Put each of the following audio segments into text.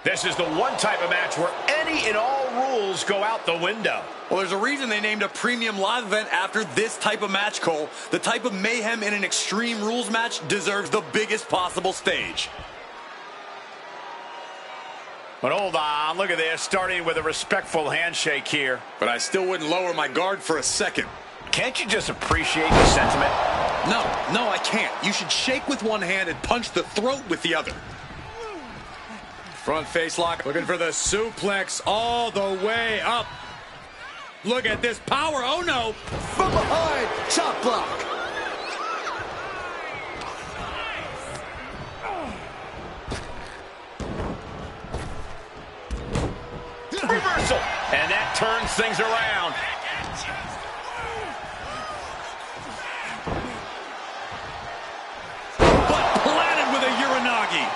This is the one type of match where any and all rules go out the window. Well, there's a reason they named a premium live event after this type of match, Cole. The type of mayhem in an Extreme Rules match deserves the biggest possible stage. But hold on, look at this, starting with a respectful handshake here. But I still wouldn't lower my guard for a second. Can't you just appreciate the sentiment? No, I can't. You should shake with one hand and punch the throat with the other. Front face lock, looking for the suplex all the way up. Look at this power, oh no! From behind, chop block. Reversal, and that turns things around. But planted with a Uranagi.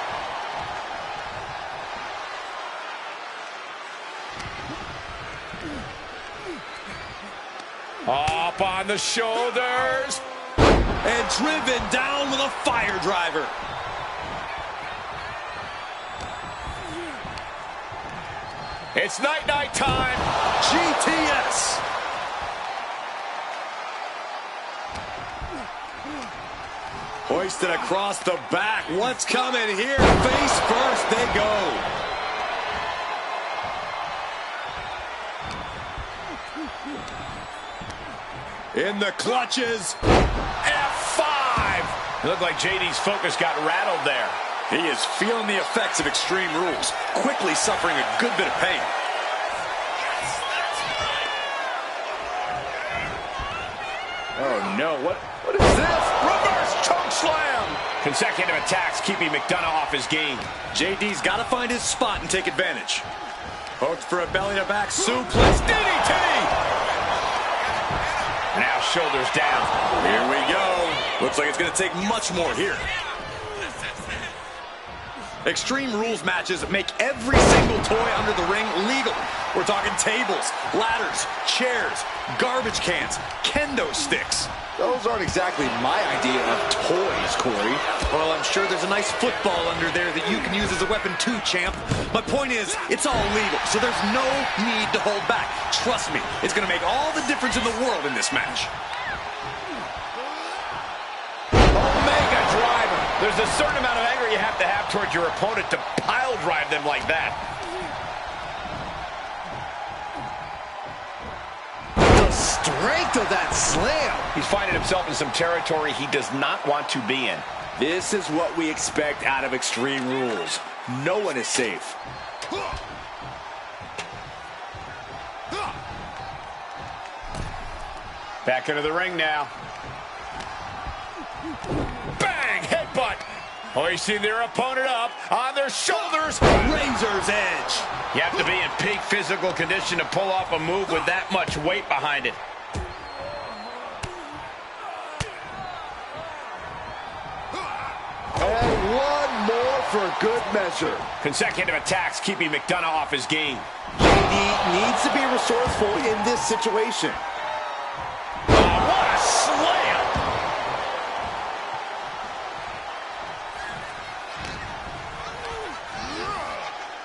Up on the shoulders. And driven down with a fire driver. It's night-night time. GTS. Hoisted across the back. What's coming here? Face first they go. In the clutches. F5. It looked like JD's focus got rattled there. He is feeling the effects of Extreme Rules, quickly suffering a good bit of pain. Oh no, what is this? Reverse choke slam! Consecutive attacks keeping McDonough off his game. JD's got to find his spot and take advantage. Hooked for a belly-to-back suplex. DDT! Now shoulders down. Here we go. Looks like it's going to take much more here. Extreme Rules matches make every single toy under the ring legal. We're talking tables, ladders, chairs, garbage cans, kendo sticks. Those aren't exactly my idea of toys, Corey. Well, I'm sure there's a nice football under there that you can use as a weapon too, champ. My point is, it's all legal, so there's no need to hold back. Trust me, it's going to make all the difference in the world in this match. Omega driver. There's a certain amount of anger you have to have towards your opponent to pile drive them like that. The strength of that slam. He's finding himself in some territory he does not want to be in. This is what we expect out of Extreme Rules. No one is safe. Back into the ring now. Bang! Headbutt. Hoisting their opponent up on their shoulders. Razor's edge. You have to be in peak physical condition to pull off a move with that much weight behind it. And one more for good measure. Consecutive attacks keeping McDonough off his game. JD needs to be resourceful in this situation. What a slam!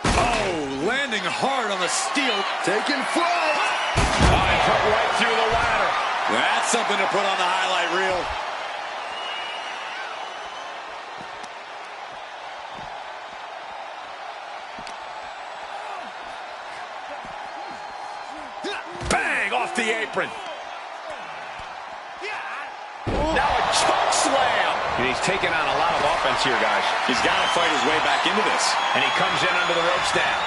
Oh, landing hard on the steel. Taking flight. And put right through the ladder. That's something to put on the highlight reel. Bang! Off the apron. Now a choke slam. And he's taking on a lot of offense here, guys. He's got to fight his way back into this. And he comes in under the ropes now.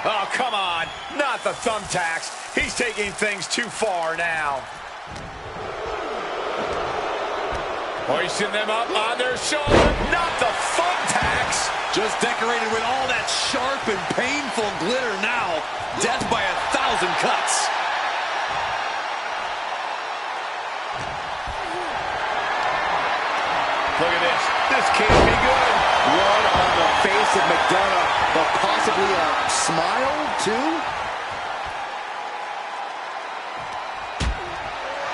Oh, come on. Not the thumbtacks. He's taking things too far now. Hoisting them up on their shoulder. Not the thumbtacks. Just decorated with all that sharp and painful glitter now. Death by 1,000 cuts. Look at this. This can't be good. One on the face of McDonough, but possibly a smile, too?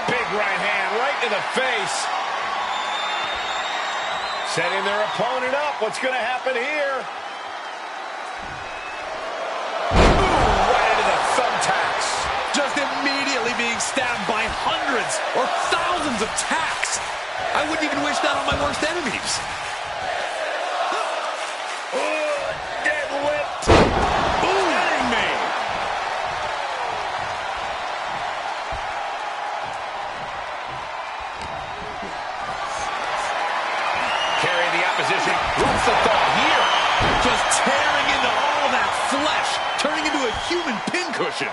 Big right hand right to the face. Setting their opponent up. What's going to happen here? literally being stabbed by hundreds or thousands of tacks. I wouldn't even wish that on my worst enemies. Get whipped. Kidding me. Carrying the opposition. What's the thought here? Just tearing into all that flesh, turning into a human pincushion.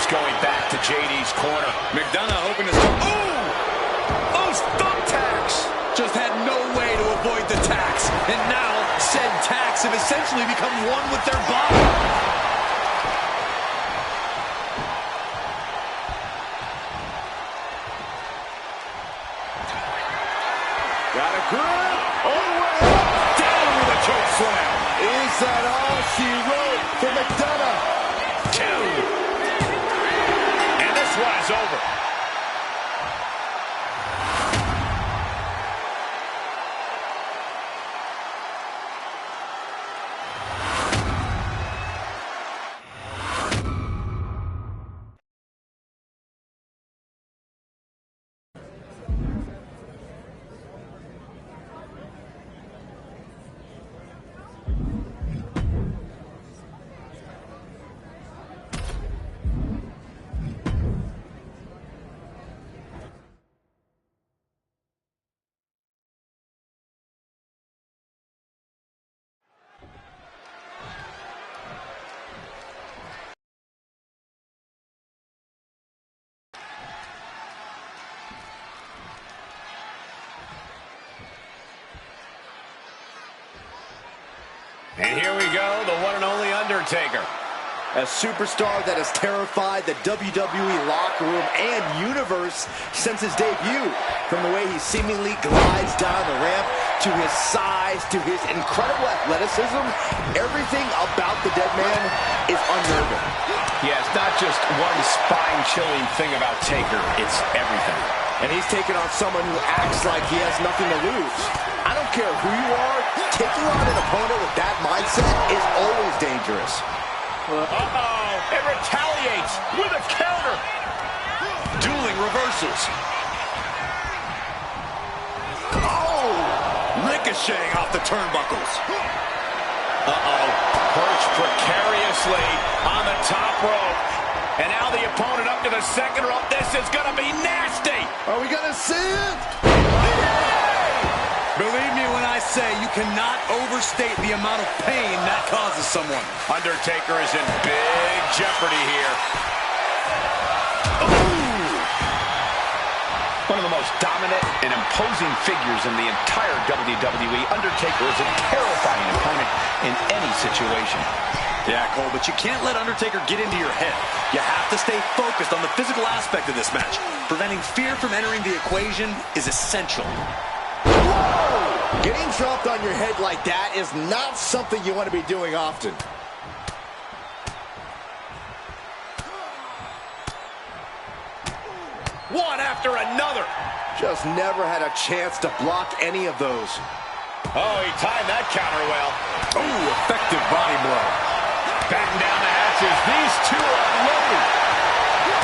Going back to JD's corner. McDonough hoping to start. Ooh! Those thumbtacks! Just had no way to avoid the tacks. And now, said tacks have essentially become one with their body. Got a grip. All the way up. Down with a choke slam. Is that all she wrote for McDonough? 2. This one is over. And here we go, the one and only Undertaker. A superstar that has terrified the WWE locker room and universe since his debut. From the way he seemingly glides down the ramp, to his size, to his incredible athleticism, everything about the dead man is unnerving. Yeah, it's not just one spine-chilling thing about Taker, it's everything. And he's taking on someone who acts like he has nothing to lose. I don't care who you are, taking on an opponent with that mindset is always dangerous. Uh-oh, it retaliates with a counter. Dueling reversals. Oh! Ricocheting off the turnbuckles. Uh-oh, perched precariously on the top rope. And now the opponent up to the second rope. This is going to be nasty. Are we going to see it? Believe me when I say you cannot overstate the amount of pain that causes someone. Undertaker is in big jeopardy here. Ooh. One of the most dominant and imposing figures in the entire WWE, Undertaker is a terrifying opponent in any situation. Yeah, Cole, but you can't let Undertaker get into your head. You have to stay focused on the physical aspect of this match. Preventing fear from entering the equation is essential. Whoa! Getting dropped on your head like that is not something you want to be doing often. One after another. Just never had a chance to block any of those. Oh, he timed that counter well. Ooh, effective body blow. Batting down the hatches. These two are loaded.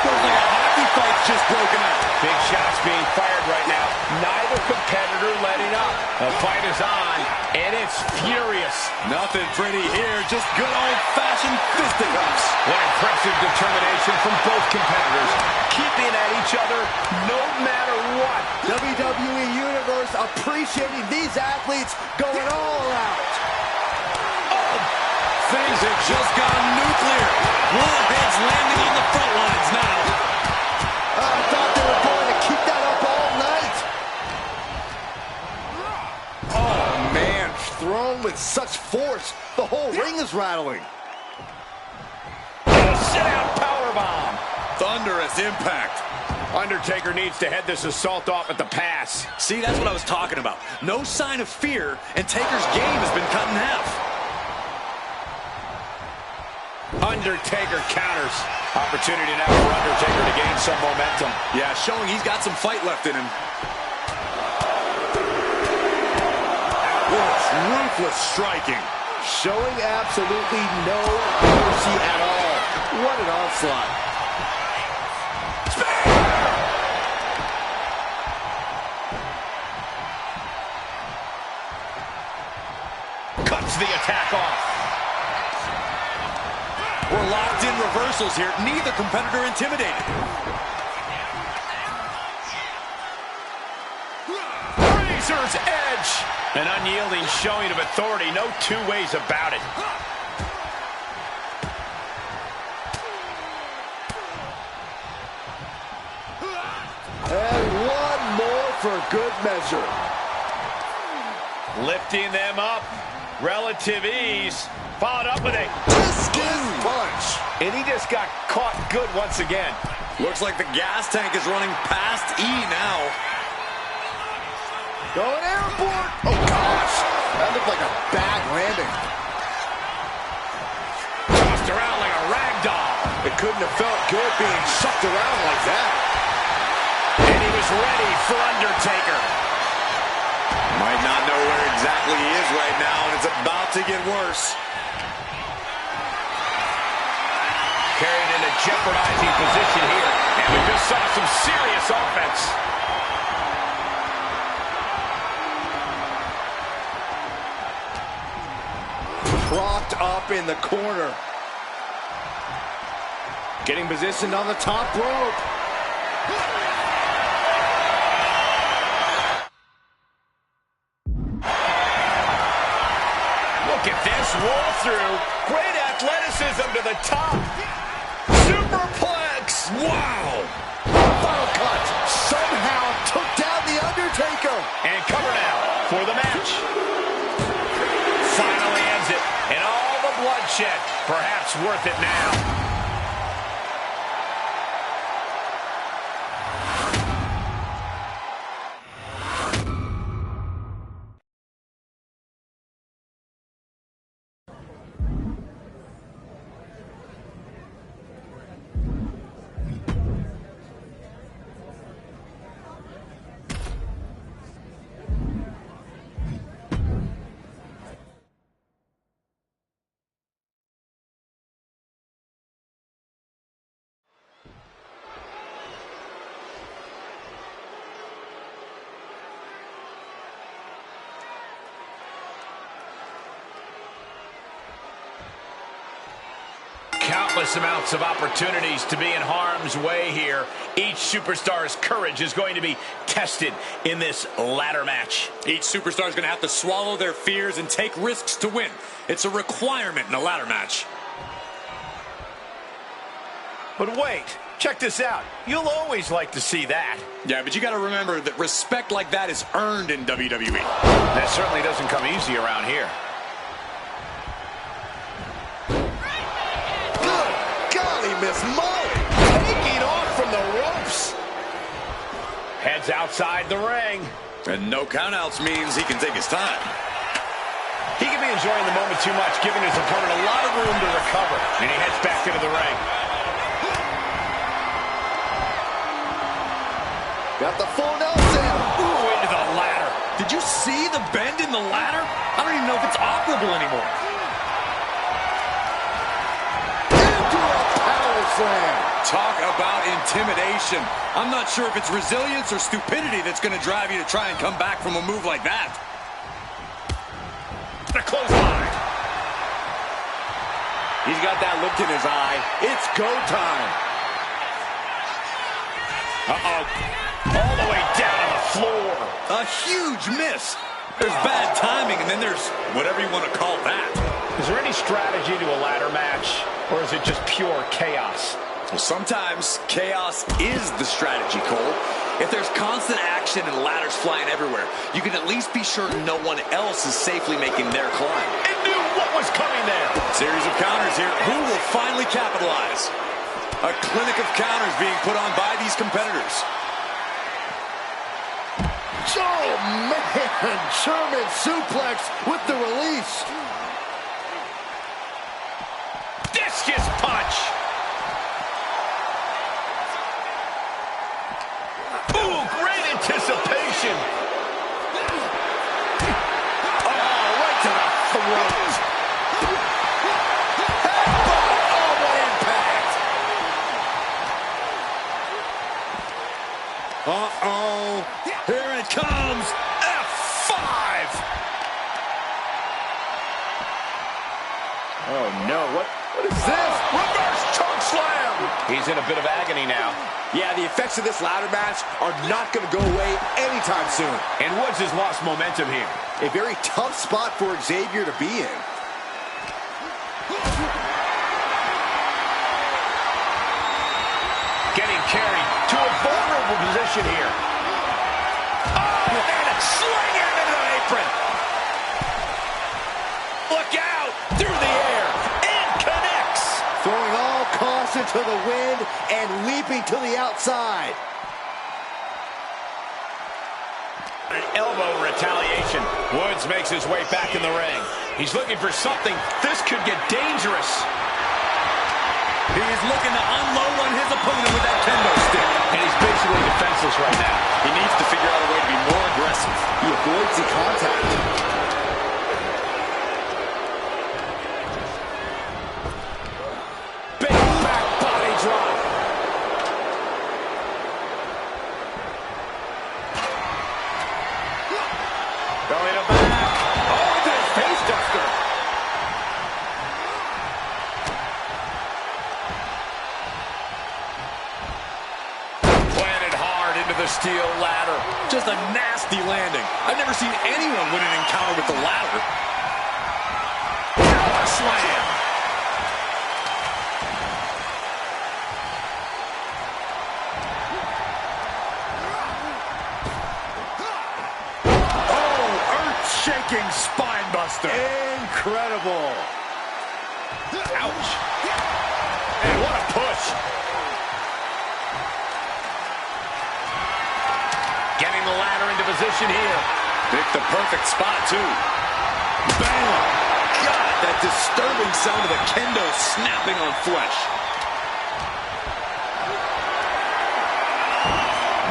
Feels like a hockey fight's just broken out. Big shots being fired right now. Neither competitor letting up. The fight is on, and it's furious. Nothing pretty here, just good old-fashioned fisticuffs. What impressive determination from both competitors, keeping at each other no matter what. WWE Universe appreciating these athletes going all out. Things have just gone nuclear. Warheads landing on the front lines now. I thought they were going to keep that up all night. Oh, man. Thrown with such force, the whole ring is rattling. Sit-out powerbomb. Thunderous impact. Undertaker needs to head this assault off at the pass. See, that's what I was talking about. No sign of fear, and Taker's game has been cut in half. Undertaker counters. Opportunity now for Undertaker to gain some momentum. Yeah, showing he's got some fight left in him. Ruthless striking. Showing absolutely no mercy at all. What an onslaught. Cuts the attack off. We're locked in reversals here. Neither competitor intimidated. Razor's edge. An unyielding showing of authority. No two ways about it. And one more for good measure. Lifting them up. Relative ease. Followed up with a Discus punch. and he just got caught good once again. Looks like the gas tank is running past E now. Going airborne. Oh, gosh. That looked like a bad landing. Tossed around like a rag doll. It couldn't have felt good being shucked around like that. And he was ready for Undertaker. Might not know where exactly he is right now, and it's about to get worse. Carried in a jeopardizing position here. And we just saw some serious offense. Propped up in the corner. Getting positioned on the top rope. Look at this roll through. Great athleticism to the top. Superplex. Wow. Final cut. Somehow took down the Undertaker. And cover now for the match. Finally ends it. And all the bloodshed. Perhaps worth it now. Countless amounts of opportunities to be in harm's way here. Each superstar's courage is going to be tested in this ladder match. Each superstar is going to have to swallow their fears and take risks to win. It's a requirement in a ladder match. But wait, check this out. You'll always like to see that. Yeah, but you got to remember that respect like that is earned in WWE. That certainly doesn't come easy around here. Miss Molly taking off from the ropes. Heads outside the ring. And no countouts means he can take his time. He can be enjoying the moment too much, giving his opponent a lot of room to recover. And he heads back into the ring. Got the full Nelson. Ooh, into the ladder. Did you see the bend in the ladder? I don't even know if it's operable anymore. Talk about intimidation. I'm not sure if it's resilience or stupidity that's going to drive you to try and come back from a move like that. The clothesline. He's got that look in his eye. It's go time. Uh-oh. All the way down on the floor. A huge miss. There's bad timing, and then there's whatever you want to call that. Is there any strategy to a ladder match, or is it just pure chaos? Well, sometimes chaos is the strategy, Cole. If there's constant action and ladders flying everywhere, you can at least be sure no one else is safely making their climb. And knew what was coming there. Series of counters here. Who will finally capitalize? A clinic of counters being put on by these competitors. Oh, man. German suplex with the release. Discus punch. Ooh, great anticipation. Oh, Oh, no. What is this? Reverse choke slam. He's in a bit of agony now. Yeah, the effects of this ladder match are not going to go away anytime soon. And Woods has lost momentum here. A very tough spot for Xavier to be in. Getting carried to a vulnerable position here. Oh, and a sling into the apron. Look out, through the air, and connects. Throwing all caution to the wind and leaping to the outside. An elbow retaliation. Woods makes his way back in the ring. He's looking for something. This could get dangerous. He's looking to unload on his opponent with that kendo stick. And he's basically defenseless right now. He needs to figure out a way to be more aggressive. He avoids the contact. Big back body drop. Going to back. Oh, good face duster. Planted hard into the steel ladder. Just a nasty landing. I've never seen anyone win an encounter with the ladder. Power slam. Shaking spine buster. Incredible. Ouch. And what a push. Getting the ladder into position here. Picked the perfect spot, too. Bam. God, that disturbing sound of the kendo snapping on flesh.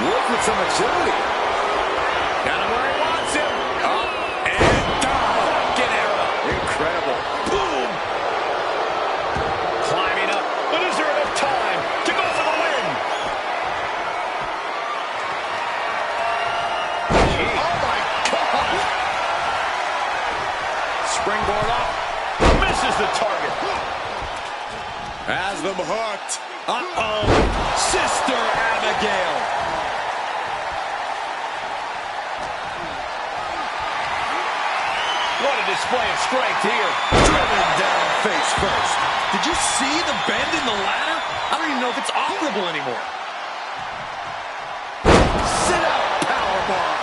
Woods with some agility. Got him where he wants him. Up And down. Fucking arrow. Incredible. Boom. Climbing up. But is there enough time to go for the win? Oh, my God. Springboard up. Misses the target. Has them hooked. Uh-oh. Sister Abigail. What a display of strength here. Driven down face first. Did you see the bend in the ladder? I don't even know if it's operable anymore. Sit out powerbomb.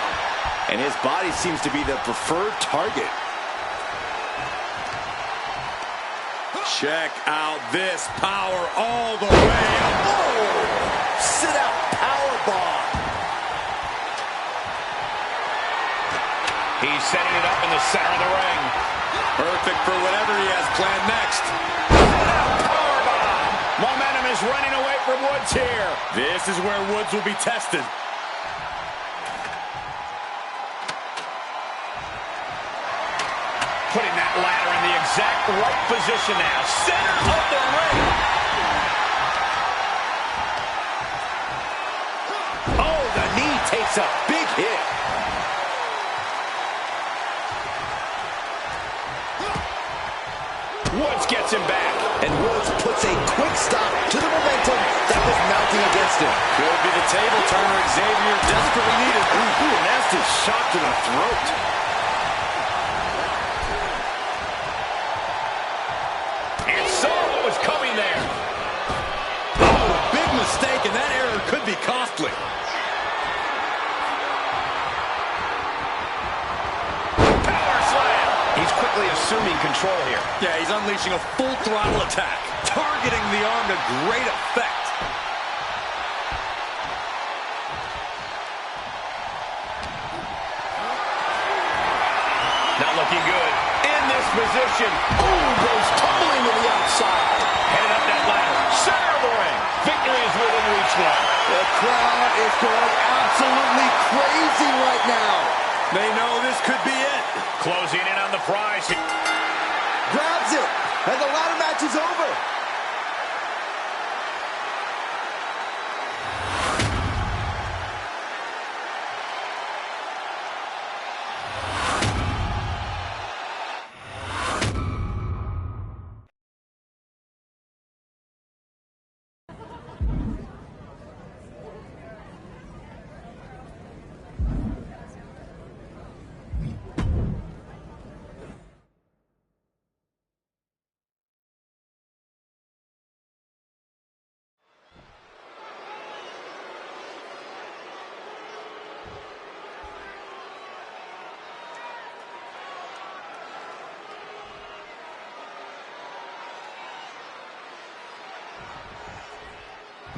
And his body seems to be the preferred target. Check out this power all the way. Oh! Sit out powerbomb. He's setting it up in the center of the ring. Perfect for whatever he has planned next. Powerbomb. Momentum is running away from Woods here. This is where Woods will be tested. Putting that ladder in the exact right position now. Center of the ring. Oh, the knee takes a big hit. Woods gets him back. And Woods puts a quick stop to the momentum that was mounting against him. Could be the table turner Xavier desperately needed. Ooh, a nasty shot to the throat. And saw what was coming there. Oh, big mistake, and that error could be costly. Power slam. He's quickly assuming control here. Yeah, he's unleashing a full throttle attack, targeting the arm to great effect. Not looking good. In this position. Ooh, goes tumbling to the outside. Headed up that ladder. Center of the ring. Victory is within reach now. The crowd is going absolutely crazy right now. They know this could be it. Closing in on the prize. Grabs it, and the ladder match is over.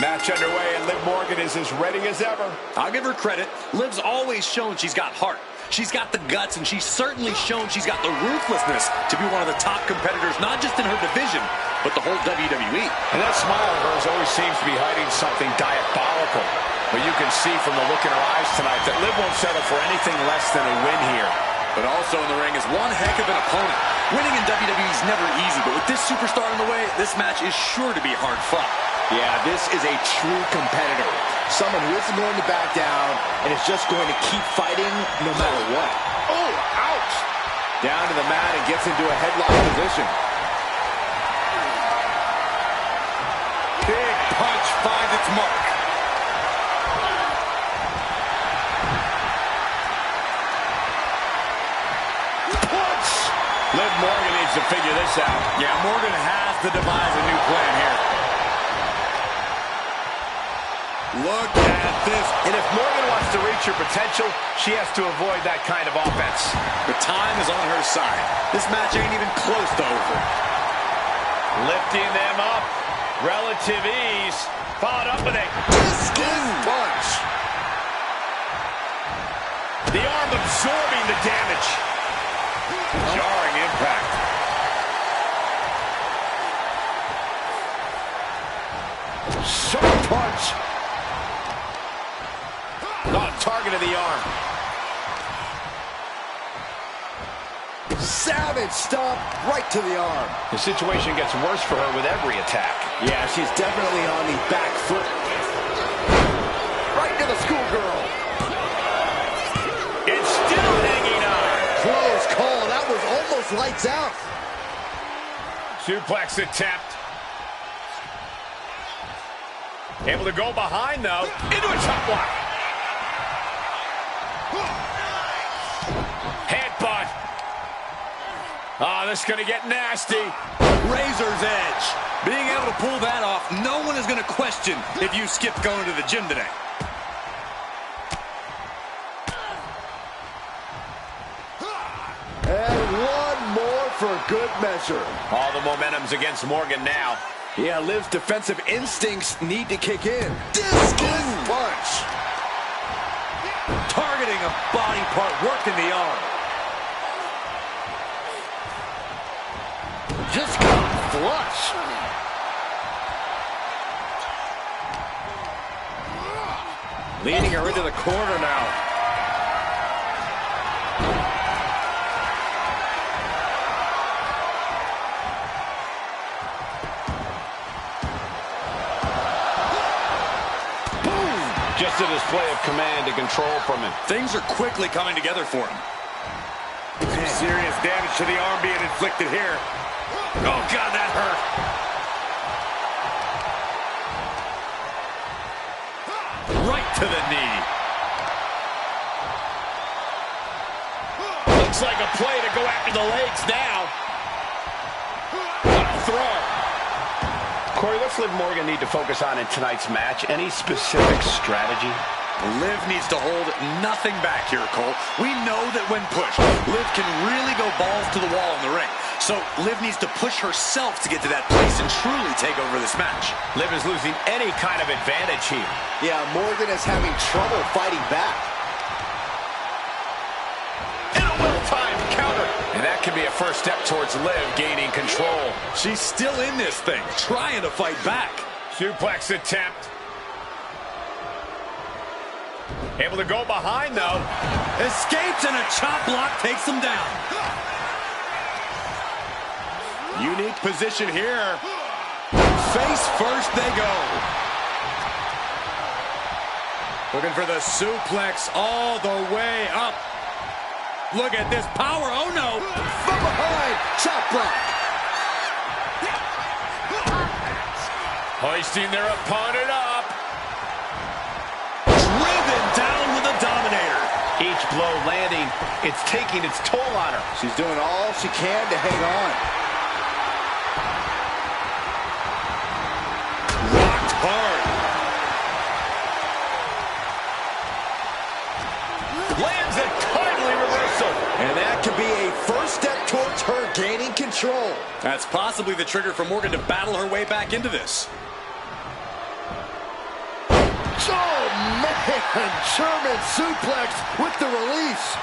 Match underway, and Liv Morgan is as ready as ever. I'll give her credit. Liv's always shown she's got heart. She's got the guts, and she's certainly shown she's got the ruthlessness to be one of the top competitors, not just in her division, but the whole WWE. And that smile of hers always seems to be hiding something diabolical. But you can see from the look in her eyes tonight that Liv won't settle for anything less than a win here. But also in the ring is one heck of an opponent. Winning in WWE is never easy, but with this superstar in the way, this match is sure to be hard fought. Yeah, this is a true competitor. Someone who isn't going to back down and is just going to keep fighting no matter what. Oh, ouch! Down to the mat and gets into a headlock position. Big punch finds its mark. Liv Morgan needs to figure this out. Yeah, Morgan has to devise a new plan here. Look at this. And if Morgan wants to reach her potential, she has to avoid that kind of offense. The time is on her side. This match ain't even close to over. Lifting them up. Relative ease. Followed up with a skin punch. The arm absorbing the damage. Jarring impact. Sharp punch. Oh, target of the arm. Savage stomp right to the arm. The situation gets worse for her with every attack. Yeah, she's definitely on the back foot. Right to the schoolgirl. It's still hanging on. Close call. That was almost lights out. Suplex attempt. Able to go behind, though. Into a top block. Headbutt. Oh, this is going to get nasty. Razor's edge. Being able to pull that off, no one is going to question if you skipped going to the gym today. And one more for good measure. All the momentum's against Morgan now. Yeah, Liv's defensive instincts need to kick in. Discus punch. Targeting a body part, working the arm. Just got flush. Leading her into the corner now. Just a display of command and control from him. Things are quickly coming together for him. Some serious damage to the arm being inflicted here. Oh, God, that hurt. Right to the knee. Looks like a play to go after the legs now. What a throw. Corey, what's Liv Morgan need to focus on in tonight's match? Any specific strategy? Liv needs to hold nothing back here, Cole. We know that when pushed, Liv can really go balls to the wall in the ring. So Liv needs to push herself to get to that place and truly take over this match. Liv is losing any kind of advantage here. Yeah, Morgan is having trouble fighting back. And a well-timed counter. And that can be a first step towards Liv gaining control. She's still in this thing, trying to fight back. Suplex attempt. Able to go behind, though. Escapes, and a chop block takes him down. Unique position here. Face first they go. Looking for the suplex all the way up. Look at this power. Oh, no. From behind. Chop block. Hoisting their opponent up. Driven down with a dominator. Each blow landing, it's taking its toll on her. She's doing all she can to hang on. Rocked hard. Lands a timely reversal. And that could be a first step towards her gaining control. That's possibly the trigger for Morgan to battle her way back into this. Oh, man, German suplex with the release.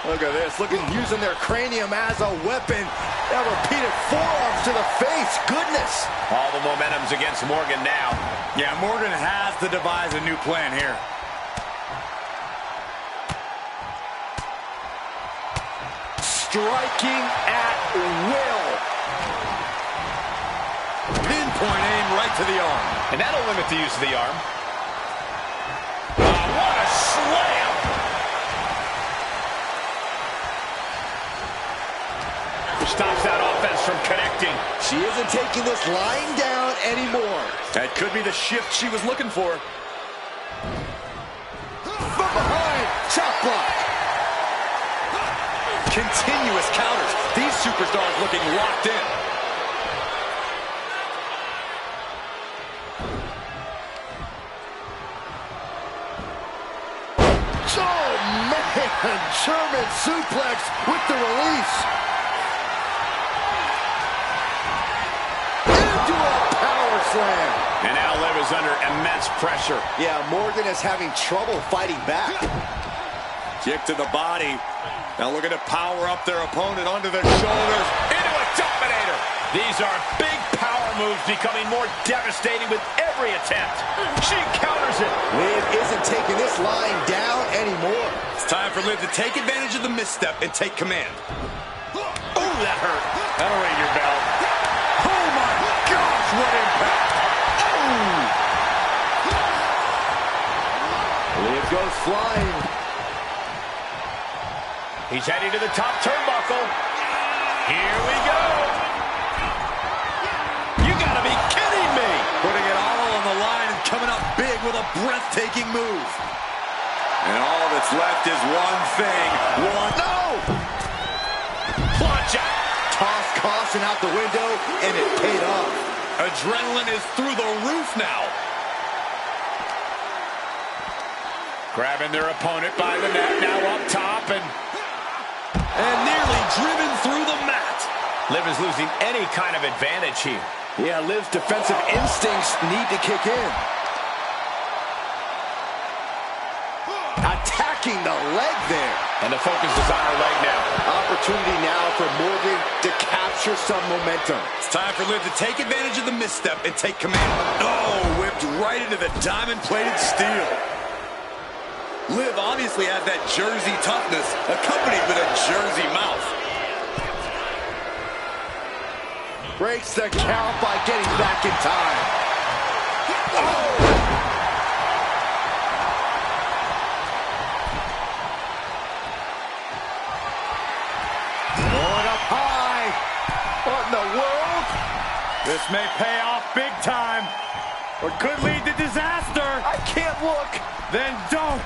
Look at this, using their cranium as a weapon. That repeated forearms to the face, goodness. All the momentum's against Morgan now. Yeah, Morgan has to devise a new plan here. Striking at will. Pinpoint aim right to the arm. And that'll limit the use of the arm. What a slam! Stops that offense from connecting. She isn't taking this lying down anymore. That could be the shift she was looking for. From behind, chop block. Continuous counters. These superstars looking locked in. Oh, man, German suplex with the release. Into a power slam. And now Liv is under immense pressure. Yeah, Morgan is having trouble fighting back. Kick to the body. Now looking to power up their opponent onto their shoulders. Into a dominator. These are big power moves becoming more devastating with every attempt. She counters it. Liv isn't taking this lying down anymore. It's time for Liv to take advantage of the misstep and take command. Oh, that hurt. That'll ring your bell. Oh my gosh, what impact! Liv goes flying. He's heading to the top turnbuckle. Here we go. You gotta be kidding me. Putting it all on the line and coming up big with a breathtaking move. And all that's left is one thing. No! Plunge out. Toss caution out the window, and it paid off. Adrenaline is through the roof now. Grabbing their opponent by the neck, now up top, and nearly driven through the mat. Liv is losing any kind of advantage here. Yeah, Liv's defensive instincts need to kick in. Attacking the leg there. And the focus is on her leg now. Opportunity now for Morgan to capture some momentum. It's time for Liv to take advantage of the misstep and take command. Oh, whipped right into the diamond-plated steel. Liv obviously has that Jersey toughness, accompanied with a Jersey mouth. Breaks the count by getting back in time. Oh! Going up high. What in the world? This may pay off big time, or could lead to disaster. I can't look. Then don't.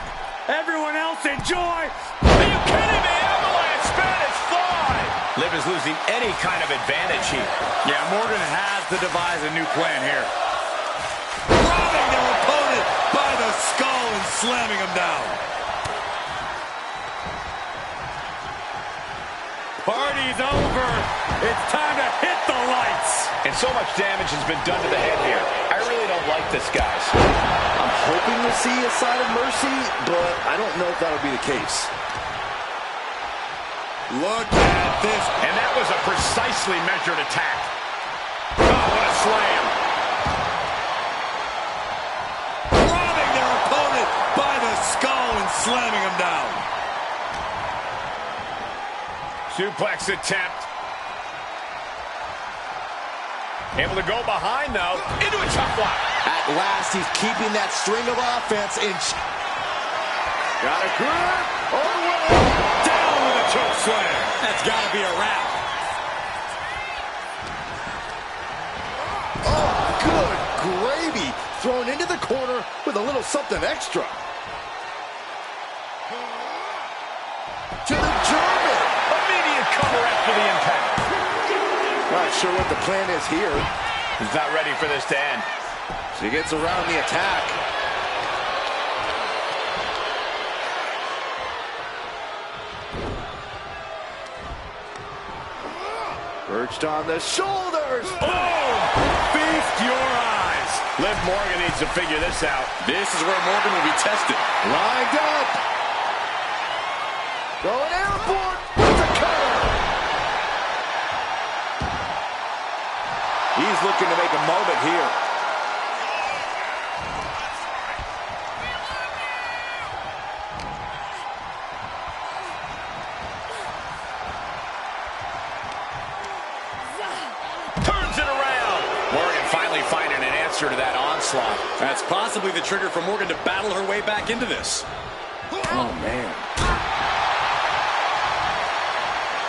Everyone else enjoy. Are you kidding me? Avalanche Spanish fly. Liv is losing any kind of advantage here. Yeah, Morgan has to devise a new plan here. Robbing their opponent by the skull and slamming him down. Party's over. It's time to hit the lights. And so much damage has been done to the head here. I really don't like this, guys. I'm hoping to see a side of mercy, but I don't know if that'll be the case. Look at this. And that was a precisely measured attack. Oh, what a slam. Robbing their opponent by the skull and slamming him down. Suplex attempt. Able to go behind, though. Into a tough block. At last, he's keeping that string of offense in. Got a grip. All the way. Down with a choke slam. That's got to be a wrap. Oh, good gravy. Thrown into the corner with a little something extra. To the German. Immediate cover after the impact. Not sure what the plan is here. He's not ready for this to end. So he gets around the attack. Perched on the shoulders. shoulders. Boom! Feast your eyes. Liv Morgan needs to figure this out. This is where Morgan will be tested. Lined up. Going airborne with the cover. He's looking to make a moment here. Turns it around. Morgan finally finding an answer to that onslaught. That's possibly the trigger for Morgan to battle her way back into this. Oh, man.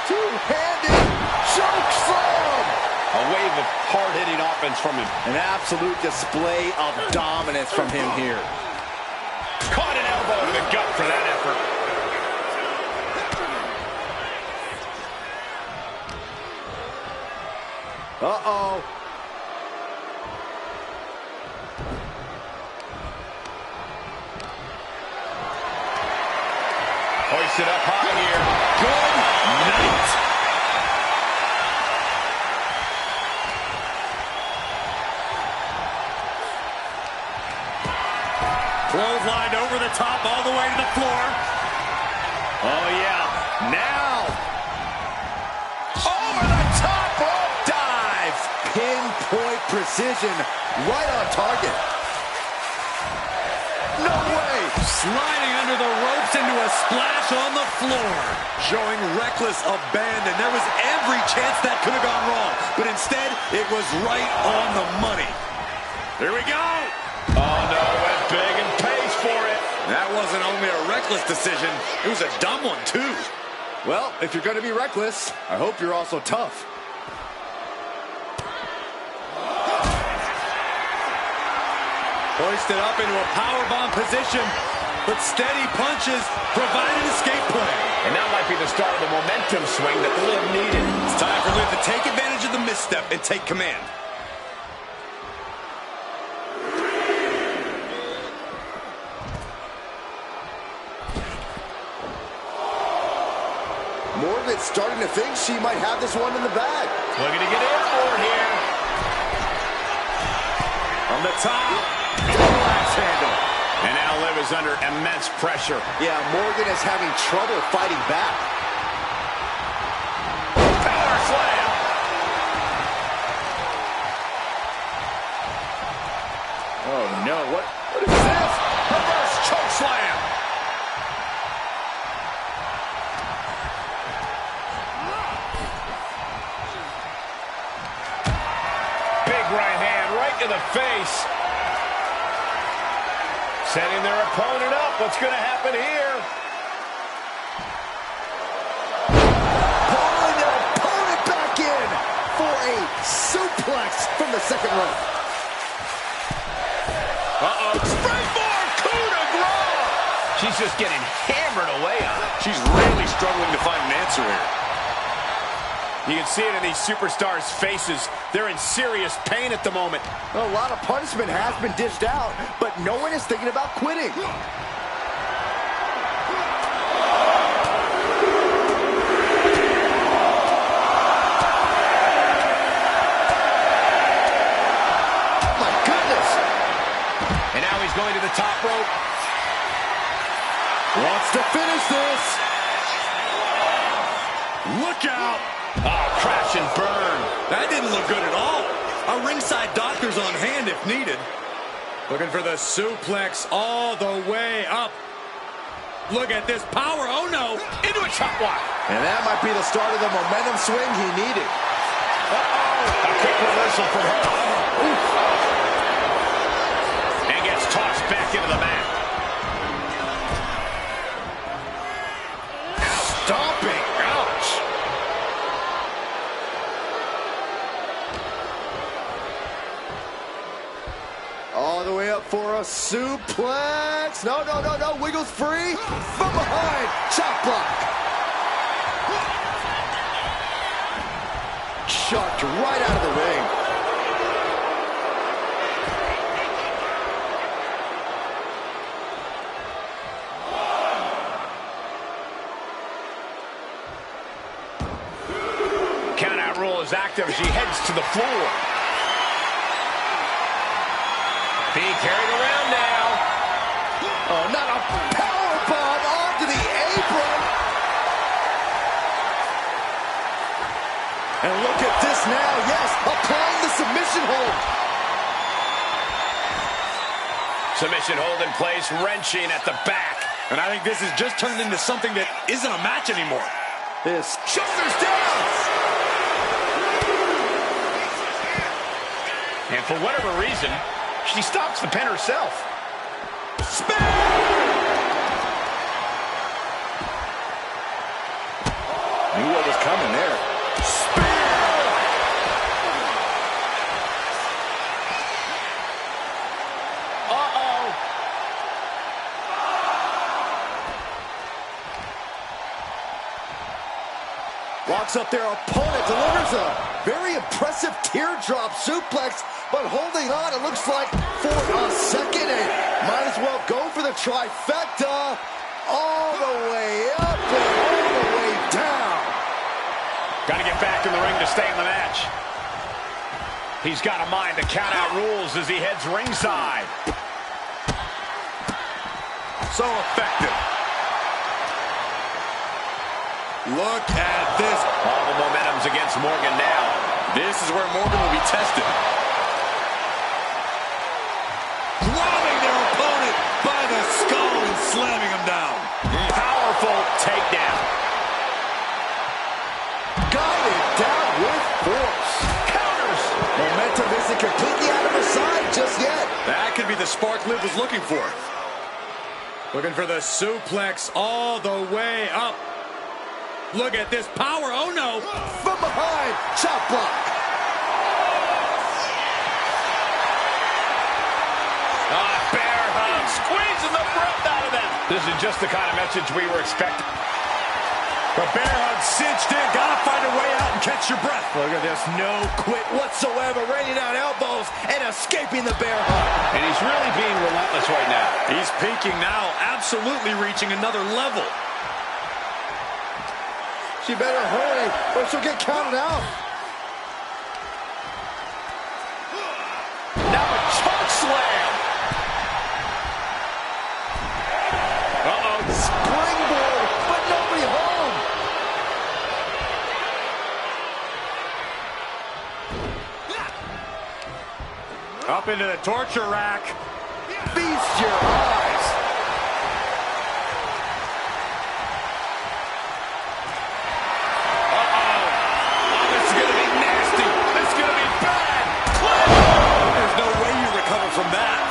Two-handed choke slam. A wave of hard-hitting offense from him. An absolute display of dominance from him here. Caught an elbow to the gut for that effort. Uh-oh. Hoisted up high here. Good night. Clotheslined over the top all the way to the floor. Oh, yeah. Now. Over the top rope dive. Pinpoint precision. Right on target. No way. Sliding under the ropes into a splash on the floor. Showing reckless abandon. There was every chance that could have gone wrong. But instead, it was right on the money. Here we go. Oh, no, went big and pays for it. That wasn't only a reckless decision, it was a dumb one, too. Well, if you're going to be reckless, I hope you're also tough. Hoisted up into a powerbomb position, but steady punches provide an escape plan. And that might be the start of the momentum swing that Liv needed. It's time for Liv to take advantage of the misstep and take command. Morgan's starting to think she might have this one in the bag. Looking to get airborne here. From the top, axe handle. And now Liv is under immense pressure. Yeah, Morgan is having trouble fighting back. Power slam. Oh, no. What is this? Reverse choke slam. Big right hand right to the face. Setting their opponent up. What's going to happen here? Pulling their opponent back in for a suplex from the second rope. Uh-oh. Springboard coup de grace. She's just getting hammered away on it. She's really struggling to find an answer here. You can see it in these superstars' faces. They're in serious pain at the moment. A lot of punishment has been dished out, but no one is thinking about quitting. My goodness! And now he's going to the top rope. Wants to finish this. Look out! Oh, crash and burn. That didn't look good at all. A ringside doctor's on hand if needed. Looking for the suplex all the way up. Look at this power. Oh, no. Into a chop block. And that might be the start of the momentum swing he needed. Uh-oh. A quick reversal from her. Oof. And gets tossed back into the mat. Stomping. Ouch. All the way up for a suplex. No, no, no, no. Wiggles free. From behind. Chop block. Chucked right out of the ring. Count out Countout rule is active as he heads to the floor. Being carried around now. Oh, not a powerbomb onto the apron. And look at this now. Yes, applying the submission hold. Submission hold in place, wrenching at the back. And I think this has just turned into something that isn't a match anymore. This shoulders down. And for whatever reason, she stops the pin herself. Spin! Knew what was coming there. Spear! Uh-oh. Walks up their opponent, delivers a very impressive teardrop suplex, but holding on, it looks like, for a second, and might as well go for the trifecta. All the way up and all the way down. Got to get back in the ring to stay in the match. He's got a mind to count out rules as he heads ringside. So effective. Look at this. All the momentum's against Morgan now. This is where Morgan will be tested. Grabbing their opponent by the skull and slamming him down. Powerful takedown. Guided down with force. Counters. Momentum isn't completely out of her side just yet. That could be the spark Liv was looking for. Looking for the suplex all the way up. Look at this power. Oh, no. From behind, chop block. Bear hug, squeezing the breath out of them. This is just the kind of message we were expecting. The bear hug cinched in. Gotta find a way out and catch your breath. Look at this, no quit whatsoever, raining down elbows and escaping the bear hug. And he's really being relentless right now. He's peaking now, absolutely reaching another level. She better hurry or she'll get counted out. Now a choke slam. Uh-oh. Springboard, but nobody home. Up into the torture rack. Feast your eyes. From that.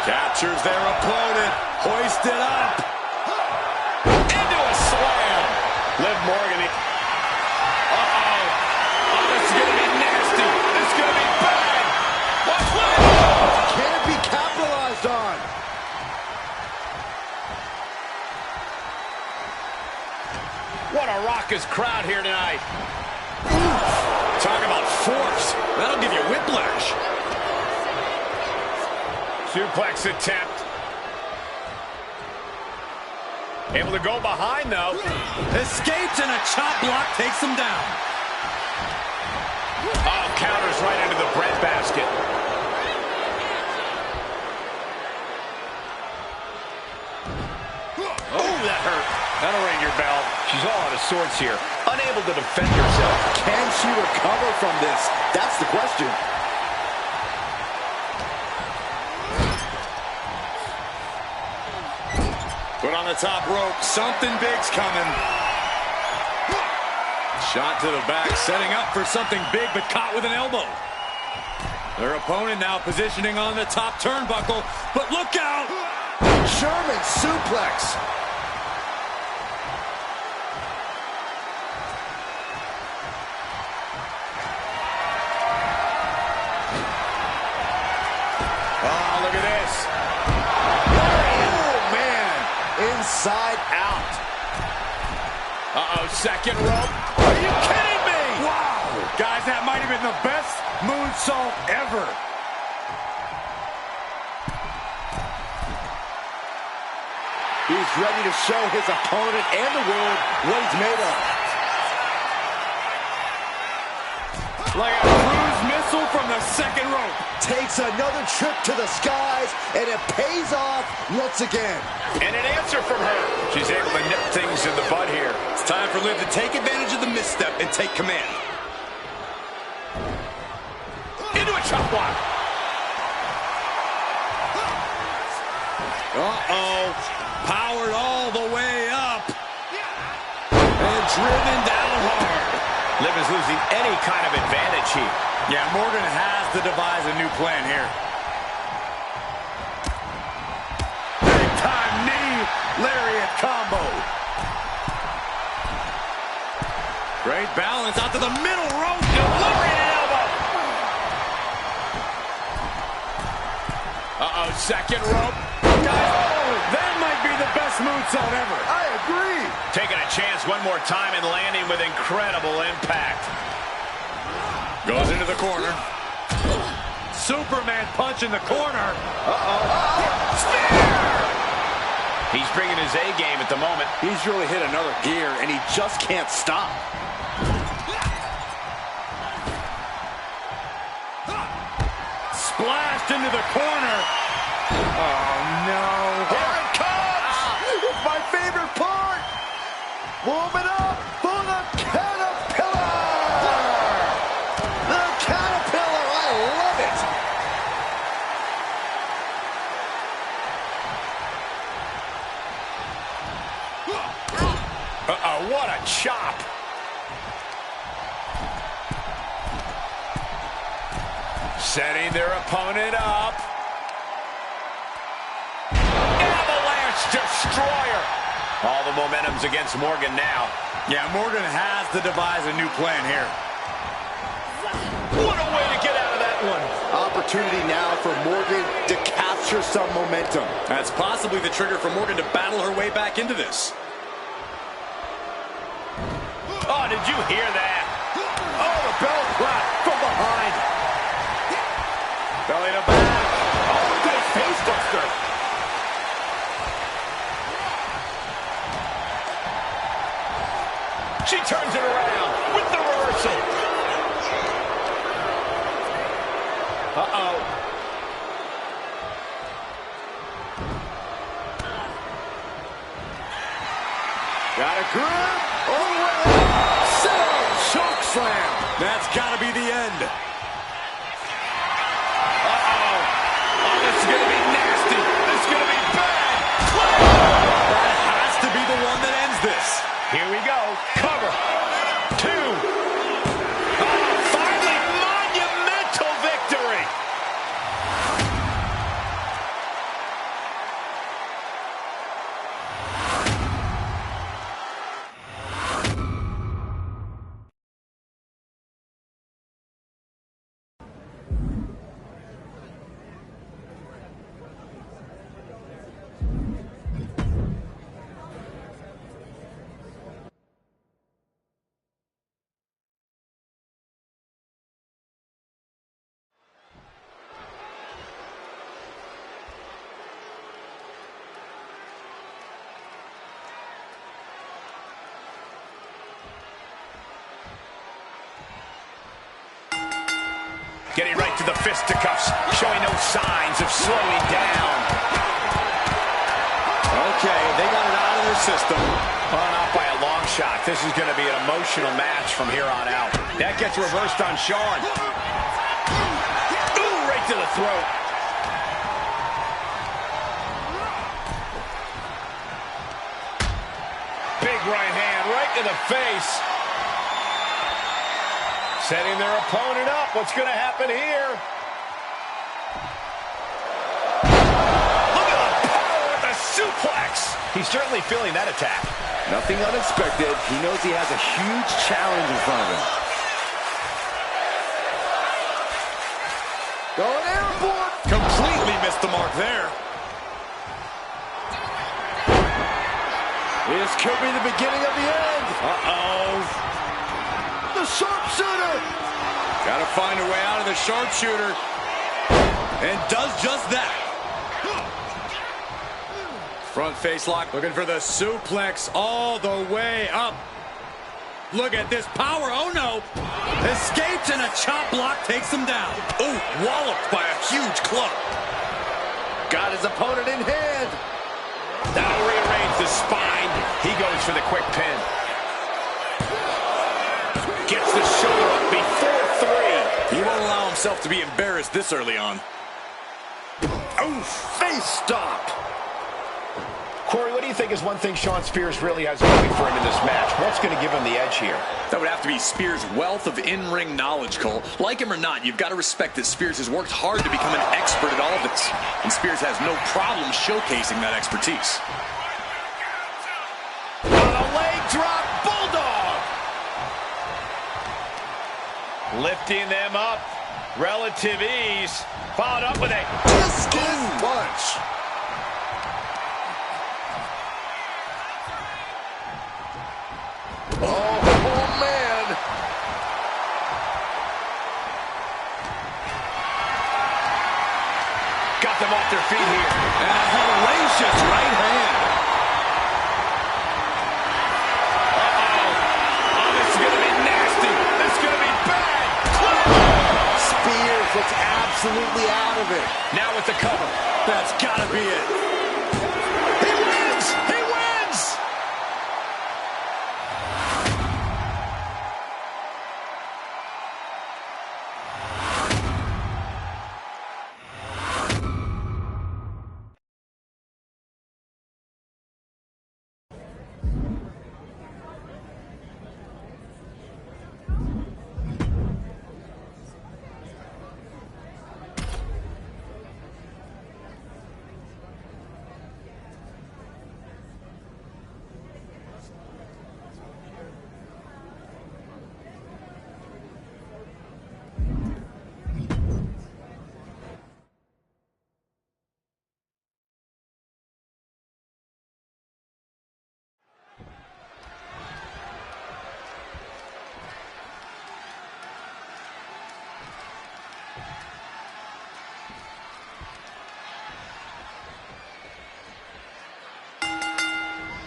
Captures their opponent, hoisted up. Into a slam. Liv Morgan. Uh-oh. Oh, this is going to be nasty. This is going to be bad. Watch Liv. Can it be capitalized on? What a raucous crowd here tonight. Talk about force. That'll give you whiplash. Suplex attempt. Able to go behind, though. Escapes and a chop block takes him down. Oh, counters right into the breadbasket. Oh, that hurt. That'll ring your bell. She's all out of sorts here. Unable to defend herself. Can she recover from this? That's the question. Put on the top rope. Something big's coming. Shot to the back, setting up for something big, but caught with an elbow. Their opponent now positioning on the top turnbuckle, but look out! German suplex. Oh, look at this. Oh, man. Inside out. Uh-oh, second rope. Are you kidding me? Wow. Guys, that might have been the best moonsault ever. He's ready to show his opponent and the world what he's made of. Like a cruise missile from the second rope. Takes another trip to the skies, and it pays off once again. And an answer from her. She's able to nip things in the bud here. It's time for Liv to take advantage of the misstep and take command. Into a chop block. Uh-oh. Powered all the way up. And driven down hard. Liv is losing any kind of advantage here. Yeah, Morgan has to devise a new plan here. Big time knee lariat combo. Great balance out to the middle rope. Delivering an elbow. Uh-oh, second rope. That might be the best moonsault ever. I agree. Taking a chance one more time and landing with incredible impact. Goes into the corner. Superman punch in the corner. Spear! He's bringing his A game at the moment. He's really hit another gear, and he just can't stop. Splashed into the corner. Oh, no. Here it comes! It's my favorite part! Warm it up for the Caterpillar! The Caterpillar! I love it! Uh-oh, what a chop. Setting their opponent up. Avalanche destroyer. All the momentum's against Morgan now. Yeah, Morgan has to devise a new plan here. What a way to get out of that one. Opportunity now for Morgan to capture some momentum. That's possibly the trigger for Morgan to battle her way back into this. Oh, did you hear that? Oh, the bell clap from behind. Belly to back. Oh, good face buster. She turns it around with the reversal. Uh-oh. Got a grip. All the way up. Sit up. Choke slam. That's got to be the end. Uh-oh. Oh, this is going to be nasty. This is going to be bad. That has to be the one that ends this. Here we go. Cover. 2. Oh, finally, monumental victory. Getting right to the fisticuffs, showing no signs of slowing down. Okay, they got it out of their system. Oh, not by a long shot. This is going to be an emotional match from here on out. That gets reversed on Shawn. Ooh, right to the throat. Big right hand right to the face. Setting their opponent up. What's going to happen here? Look at the power of the suplex. He's certainly feeling that attack. Nothing unexpected. He knows he has a huge challenge in front of him. Going airborne. Completely missed the mark there. This could be the beginning of the end. Uh-oh. The sharpshooter. Got to find a way out of the sharpshooter. And does just that. Front face lock, looking for the suplex all the way up. Look at this power, oh no. Escapes and a chop block takes him down. Oh, walloped by a huge club. Got his opponent in hand. That'll rearrange the spine. He goes for the quick pin. Gets the shoulder up before 3. He won't allow himself to be embarrassed this early on. Oh, face stop. Corey, what do you think is one thing Shawn Spears really has going for him in this match? What's going to give him the edge here? That would have to be Spears' wealth of in-ring knowledge, Cole. Like him or not, you've got to respect that Spears has worked hard to become an expert at all this. And Spears has no problem showcasing that expertise. On a leg drop, Bulldog! Lifting them up. Relative ease. Followed up with a discus punch. Oh, man. Got them off their feet here. And a hellacious right hand. Uh-oh. Oh, this is going to be nasty. This is going to be bad. Spears looks absolutely out of it. Now with the cover. That's got to be it. He wins! He wins!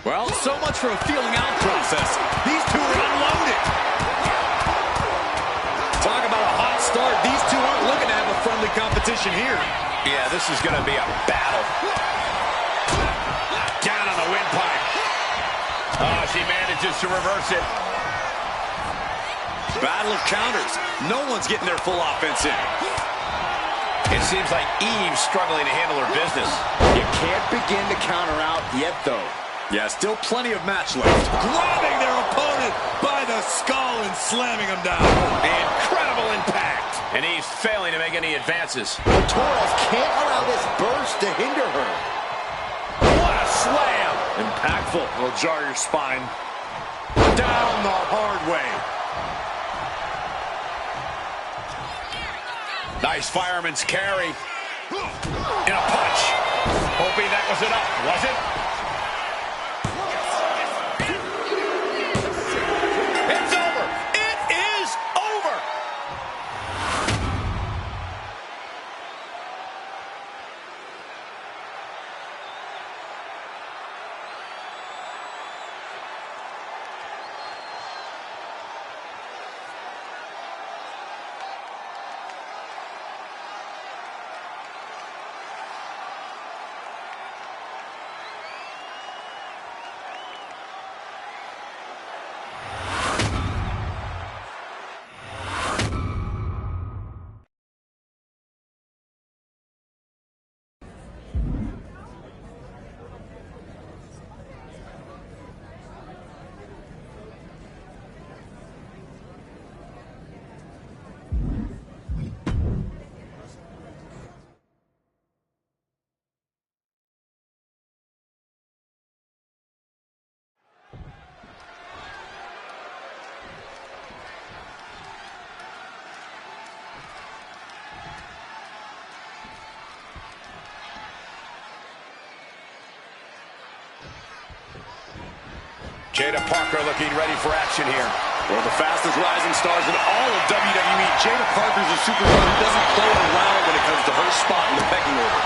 Well, so much for a feeling out process. These two are unloaded. Talk about a hot start. These two aren't looking to have a friendly competition here. Yeah, this is going to be a battle. Down on the windpipe. Oh, she manages to reverse it. Battle of counters. No one's getting their full offense in. It seems like Eve's struggling to handle her business. You can't begin to counter out yet, though. Yeah, still plenty of match left. Grabbing their opponent by the skull and slamming him down. Incredible impact. And Eve's failing to make any advances. But Torres can't allow this burst to hinder her. What a slam. Impactful. Will jar your spine. Down the hard way. Nice fireman's carry. In a punch. Hoping that was enough. Was it? It's over. It is over. Jada Parker looking ready for action here. One of the fastest rising stars in all of WWE. Jada Parker's a superstar who doesn't play around when it comes to her spot in the pecking order.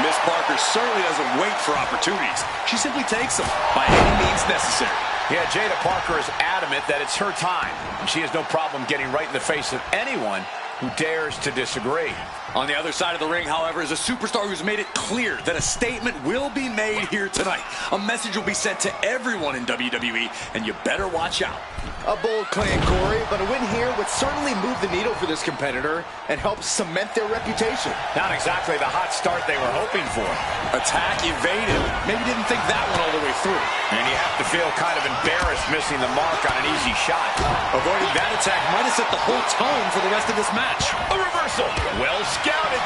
Miss Parker certainly doesn't wait for opportunities. She simply takes them by any means necessary. Yeah, Jada Parker is adamant that it's her time, and she has no problem getting right in the face of anyone who dares to disagree. On the other side of the ring, however, is a superstar who's made it clear that a statement will be made here tonight. A message will be sent to everyone in WWE, and you better watch out. A bold claim, Corey, but a win here would certainly move the needle for this competitor and help cement their reputation. Not exactly the hot start they were hoping for. Attack evaded. Maybe didn't think that one all the way through. And you have to feel kind of embarrassed missing the mark on an easy shot. Avoiding that attack might have set the whole tone for the rest of this match. A reversal. Well scouted.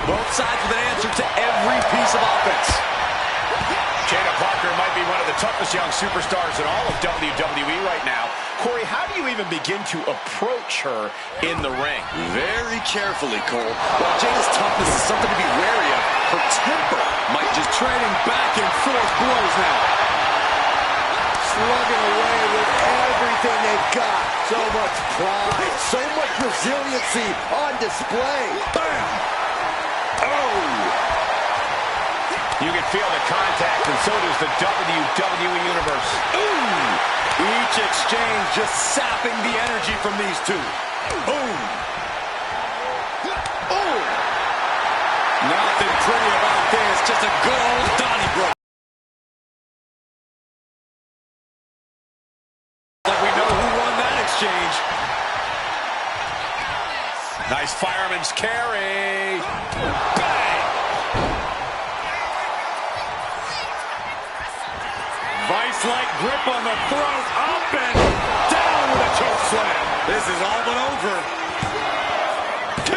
Both sides with an answer to every piece of offense. Jada Parker might be one of the toughest young superstars in all of WWE right now. Corey, how do you even begin to approach her in the ring? Very carefully, Cole. While Jada's toughness is something to be wary of, her temper might just trading back and forth blows now. Slugging away with everything they've got. So much pride, so much resiliency on display. Bam! Oh! You can feel the contact, and so does the WWE Universe. Ooh! Each exchange just sapping the energy from these two. Boom! Oh! Nothing pretty about this, just a good old Donnybrook. Like we know who won that exchange. Nice fireman's carry. Bang! Vice-like grip on the throat, up and down with a choke slam. This is all but over. 2.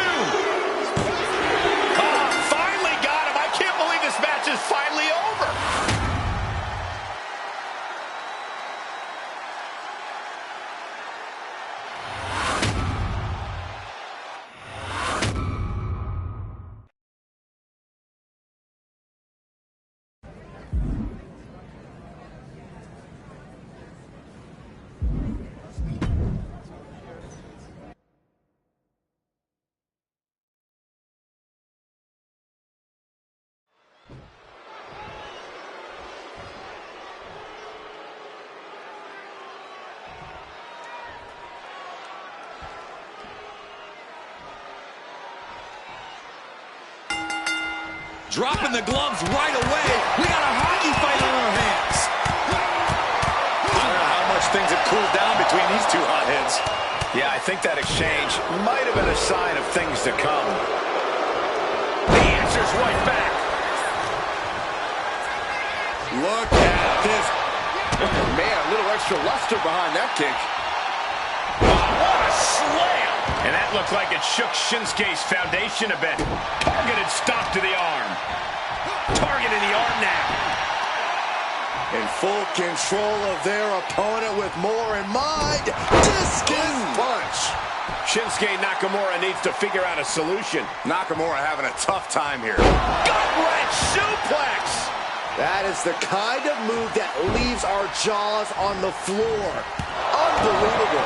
Finally got him. I can't believe this match is finally over. Dropping the gloves right away. We got a hockey fight on our hands. I don't know how much things have cooled down between these two hotheads. Yeah, I think that exchange might have been a sign of things to come. The answer's right back. Look at this. Man, a little extra luster behind that kick. What a slam! And that looked like it shook Shinsuke's foundation a bit. Targeted stop to the arm. Targeting the arm now. In full control of their opponent with more in mind. Discus punch. Shinsuke Nakamura needs to figure out a solution. Nakamura having a tough time here. Gut-wrench suplex. That is the kind of move that leaves our jaws on the floor. Unbelievable.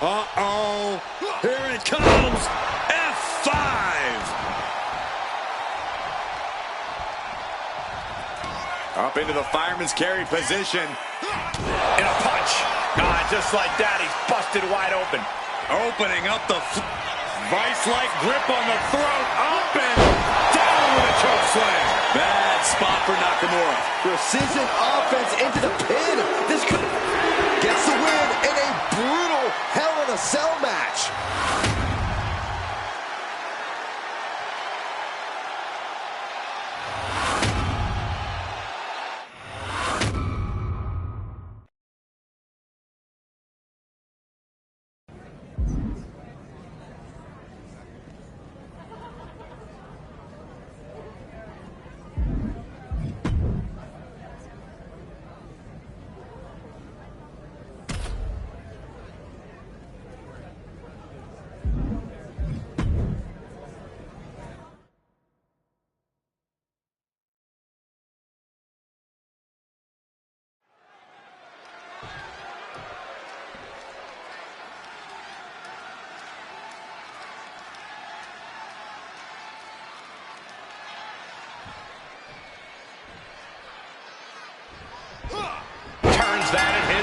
Uh-oh. Here it comes. F5. Up into the fireman's carry position. And a punch. Just like that, he's busted wide open. Opening up the vice-like grip on the throat. Up and down with a choke slam. Bad spot for Nakamura. Precision offense into the pin. This could gets the win in a brutal Hell in a Cell match.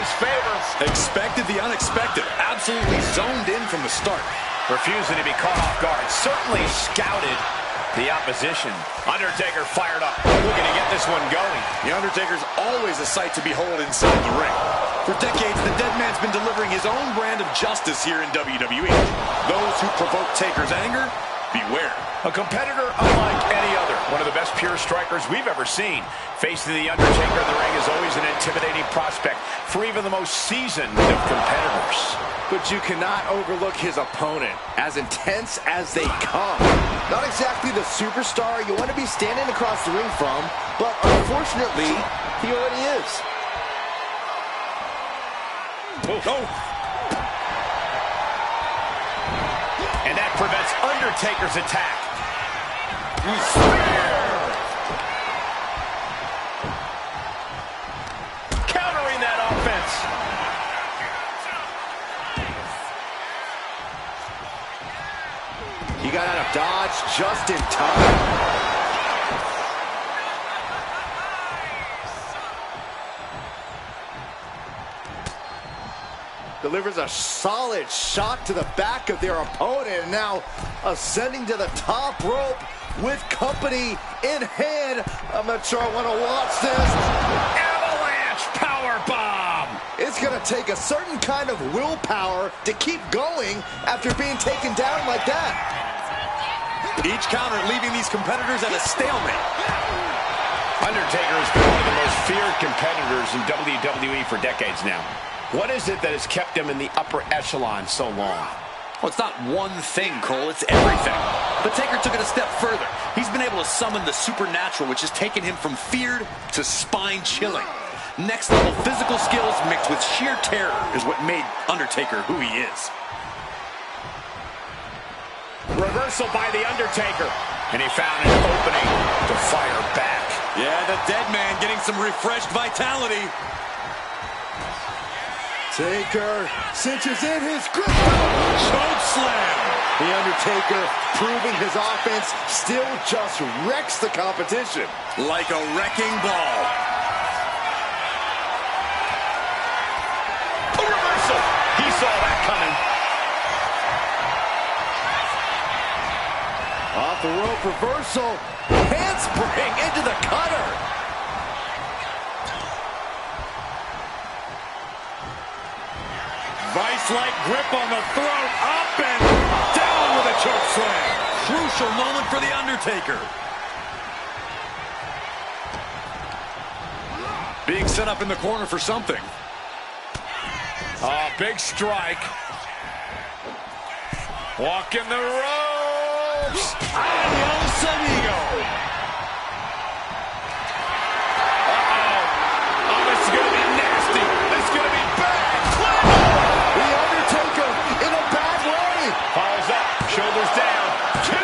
his favor. Expected the unexpected. Absolutely zoned in from the start. Refusing to be caught off guard. Certainly scouted the opposition. Undertaker fired up. Looking to get this one going. The Undertaker's always a sight to behold inside the ring. For decades, the dead man's been delivering his own brand of justice here in WWE. Those who provoke Taker's anger, beware. A competitor unlike any other. One of the best pure strikers we've ever seen. Facing the Undertaker in the ring is always an intimidating prospect for even the most seasoned of competitors. But you cannot overlook his opponent. As intense as they come. Not exactly the superstar you want to be standing across the ring from, but unfortunately, he already is. Oh. And that prevents Undertaker's attack. Countering that offense. He got out of dodge just in time. Delivers a solid shot to the back of their opponent, and now ascending to the top rope with company in hand. I'm not sure I want to watch this. Avalanche powerbomb. It's going to take a certain kind of willpower to keep going after being taken down like that. Each counter leaving these competitors at a stalemate. Undertaker has been one of the most feared competitors in WWE for decades now. What is it that has kept him in the upper echelon so long? Well, it's not one thing, Cole. It's everything. But Taker took it a step further. He's been able to summon the supernatural, which has taken him from feared to spine-chilling. Next-level physical skills mixed with sheer terror is what made Undertaker who he is. Reversal by the Undertaker. And he found an opening to fire back. Yeah, the dead man getting some refreshed vitality. Taker cinches in his grip. Choke slam. The Undertaker proving his offense still just wrecks the competition. Like a wrecking ball. A reversal. He saw that coming. Off the rope reversal. Handspring into the cutter. Vice-like grip on the throat, up and down with a choke slam. Crucial moment for the Undertaker. Being set up in the corner for something. Big strike. Walking the ropes. Adios, amigo. Oh, this is going to be nasty. This is going to be bad. The Undertaker in a bad way. Follows up, shoulders down. 2.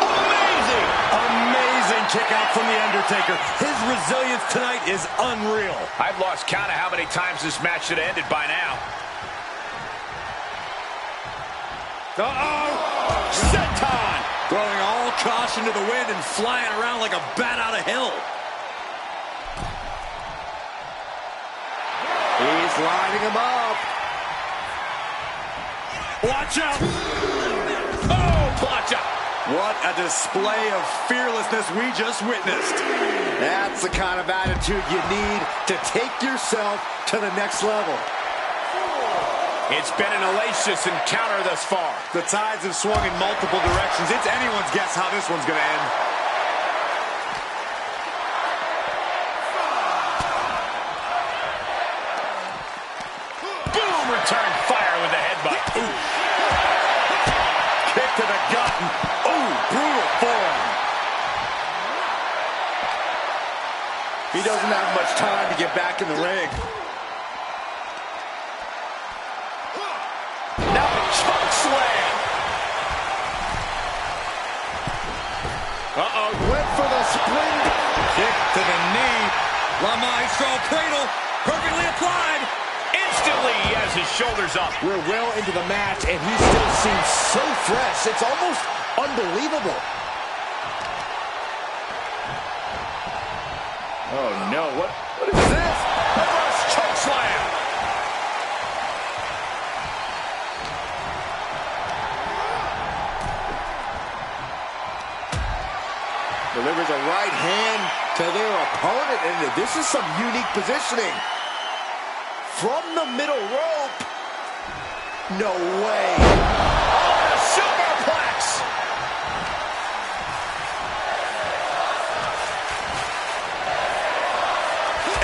Amazing. Amazing kick out from the Undertaker. His resilience tonight is unreal. I've lost count of how many times this match should have ended by now. Senton! Throwing all caution to the wind and flying around like a bat out of hell. He's lining him up. Watch out! Oh, watch out! What a display of fearlessness we just witnessed. That's the kind of attitude you need to take yourself to the next level. It's been an hellacious encounter thus far. The tides have swung in multiple directions. It's anyone's guess how this one's going to end. Boom! Return fire with the headbutt. Ooh. Kick to the gut. Ooh, brutal forearm. He doesn't have much time to get back in the ring. Now a choke slam. Went for the spring. Kick to the knee. La Maestro cradle. Perfectly applied. Instantly, he has his shoulders up. We're well into the match, and he still seems so fresh. It's almost unbelievable. Oh, no. What is this? Reverse choke slam. Delivers a right hand to their opponent, and this is some unique positioning. From the middle rope. No way. Oh, a superplex!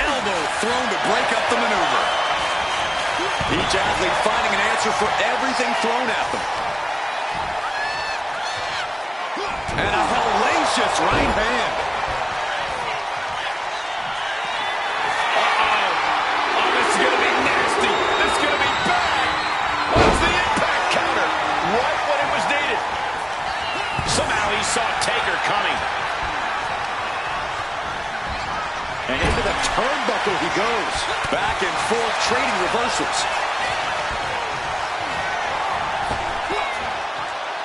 Elbow thrown to break up the maneuver. Each athlete finding an answer for everything thrown at them. And a hellacious right hand. Uh-oh. Oh, this is going to be nasty. This is going to be bad. What's the impact counter? Right when it was needed. Somehow he saw Taker coming. And into the turnbuckle he goes. Back and forth, trading reversals.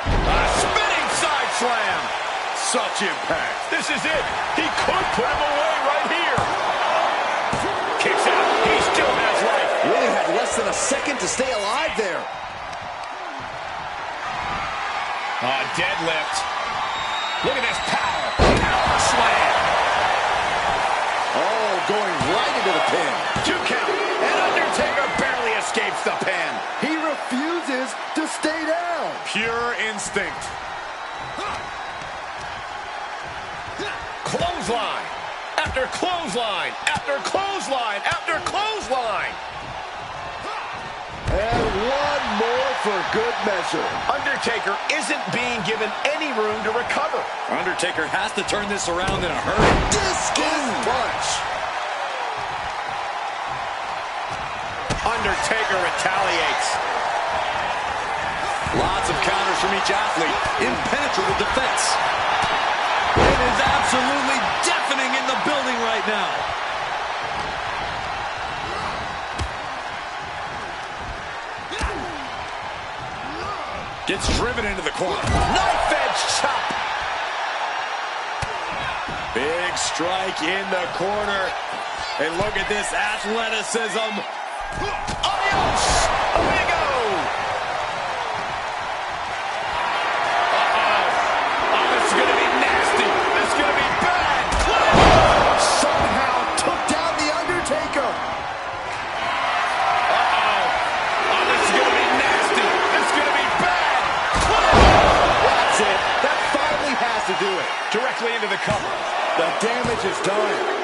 A spinning side slam. Such impact. This is it. He could put him away right here. Kicks out. He still has life. Really had less than a second to stay alive there. Deadlift. Look at this power. Power slam. Oh, going right into the pin. 2 count. And Undertaker barely escapes the pin. He refuses to stay down. Pure instinct. Clothesline. After clothesline. After clothesline. After clothesline. And one more for good measure. Undertaker isn't being given any room to recover. Undertaker has to turn this around in a hurry. Discus punch. Undertaker retaliates. Lots of counters from each athlete. Impenetrable defense. It is absolutely deafening in the building right now. Gets driven into the corner. Knife edge chop. Big strike in the corner. And look at this athleticism. Adios, amigo. Oh, this is going to be nasty. This is going to be bad. Somehow took down the Undertaker. Oh, this is going to be nasty. This is going to be bad. That's it. That finally has to do it. Directly into the cover. The damage is done.